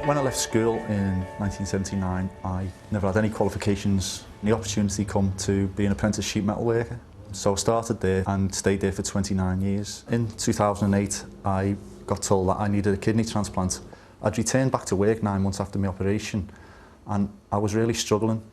When I left school in 1979, I never had any qualifications. The opportunity come to be an apprentice sheet metal worker. So I started there and stayed there for 29 years. In 2008, I got told that I needed a kidney transplant. I'd returned back to work 9 months after my operation, and I was really struggling.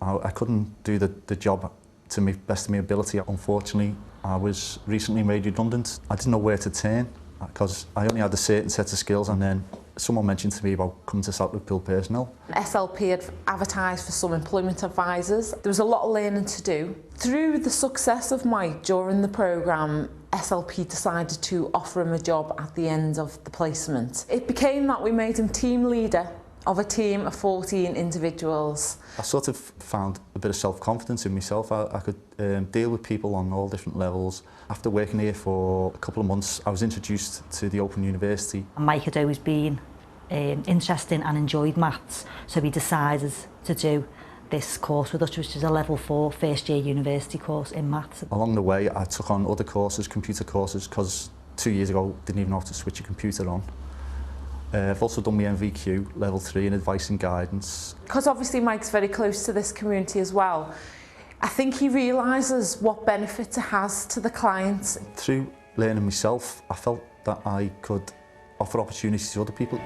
I couldn't do the job to the best of my ability. Unfortunately, I was recently made redundant. I didn't know where to turn because I only had a certain set of skills, and then someone mentioned to me about coming to South Liverpool Personnel. SLP had advertised for some employment advisors. There was a lot of learning to do. Through the success of Mike during the programme, SLP decided to offer him a job at the end of the placement. It became that we made him team leader of a team of 14 individuals. I sort of found a bit of self-confidence in myself. I could deal with people on all different levels. After working here for a couple of months, I was introduced to the Open University. Mike had always been interested and enjoyed maths, so he decided to do this course with us, which is a level 4 first year university course in maths. Along the way, I took on other courses, computer courses, because 2 years ago I didn't even know how to switch a computer on. I've also done my MVQ, level 3 in advice and guidance. Because obviously Mike's very close to this community as well, I think he realises what benefit it has to the clients. Through learning myself, I felt that I could offer opportunities to other people.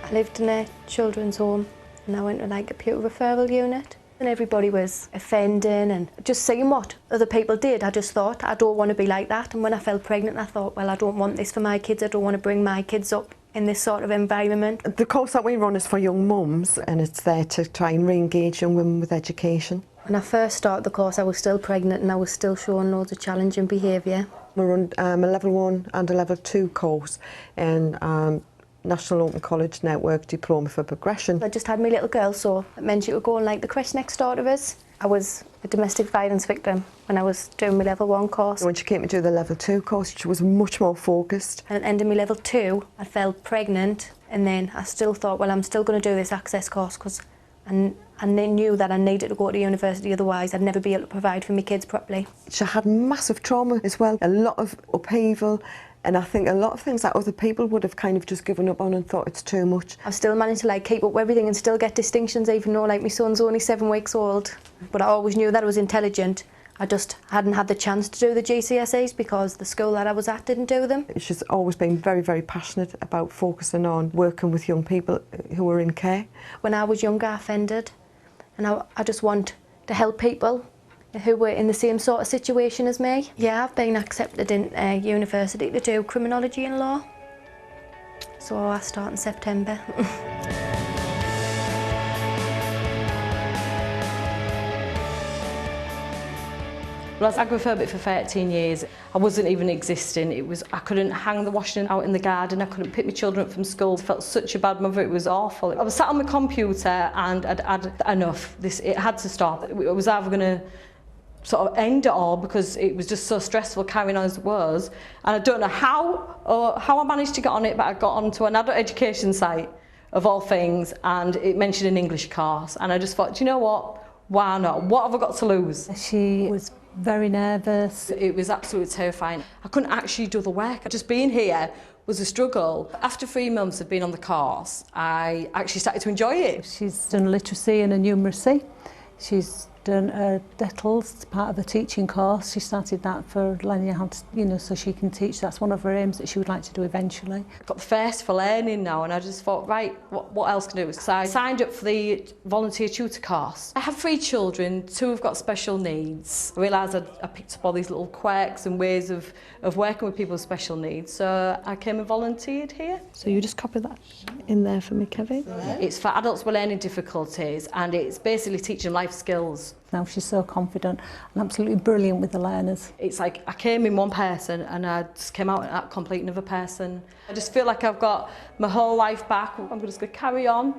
I lived in a children's home and I went to like a pupil referral unit. And everybody was offending and just seeing what other people did. I just thought, I don't want to be like that. And when I fell pregnant, I thought, well, I don't want this for my kids. I don't want to bring my kids up in this sort of environment. The course that we run is for young mums, and it's there to try and re-engage young women with education. When I first started the course, I was still pregnant and I was still showing loads of challenging behaviour. We run a level 1 and a level 2 course in National Open College Network Diploma for Progression. I just had my little girl, so it meant she would go on like the creche next door to us. I was a domestic violence victim when I was doing my level 1 course. When she came to do the level 2 course, she was much more focused. And at the end of my level 2, I fell pregnant, and then I still thought, well, I'm still going to do this access course because I knew that I needed to go to university, otherwise I'd never be able to provide for my kids properly. She had massive trauma as well, a lot of upheaval. And I think a lot of things that other people would have kind of just given up on and thought it's too much. I've still managed to like keep up with everything and still get distinctions, even though like my son's only 7 weeks old. But I always knew that I was intelligent. I just hadn't had the chance to do the GCSEs because the school that I was at didn't do them. She's always been very, very passionate about focusing on working with young people who are in care. When I was younger, I offended, and I just want to help people who were in the same sort of situation as me. Yeah, I've been accepted in university to do criminology and law. So I start in September. Well, I was agoraphobic for 13 years. I wasn't even existing. I couldn't hang the washing out in the garden. I couldn't pick my children up from school. I felt such a bad mother. It was awful. I was sat on my computer and I'd had enough. It had to stop. It was either going to sort of end it all because it was just so stressful carrying on as it was. And I don't know how I managed to get on it, but I got onto an adult education site of all things, and it mentioned an English course. And I just thought, do you know what? Why not? What have I got to lose? She was very nervous. It was absolutely terrifying. I couldn't actually do the work. Just being here was a struggle. After 3 months of being on the course, I actually started to enjoy it. She's done literacy and a numeracy. She's done a DETLS, part of the teaching course. She started that for learning how to, so she can teach. That's one of her aims that she would like to do eventually. I've got the thirst for learning now, and I just thought, right, what else can I do? So I signed up for the volunteer tutor course. I have 3 children, 2 have got special needs. I realised I picked up all these little quirks and ways of working with people with special needs, so I came and volunteered here. So you just copy that in there for me, Kevin? It's for adults with learning difficulties, and it's basically teaching them life skills. Now she's so confident and absolutely brilliant with the learners. It's like I came in one person and I just came out a complete another person. I just feel like I've got my whole life back. I'm just going to carry on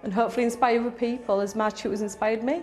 and hopefully inspire other people as my tutors inspired me.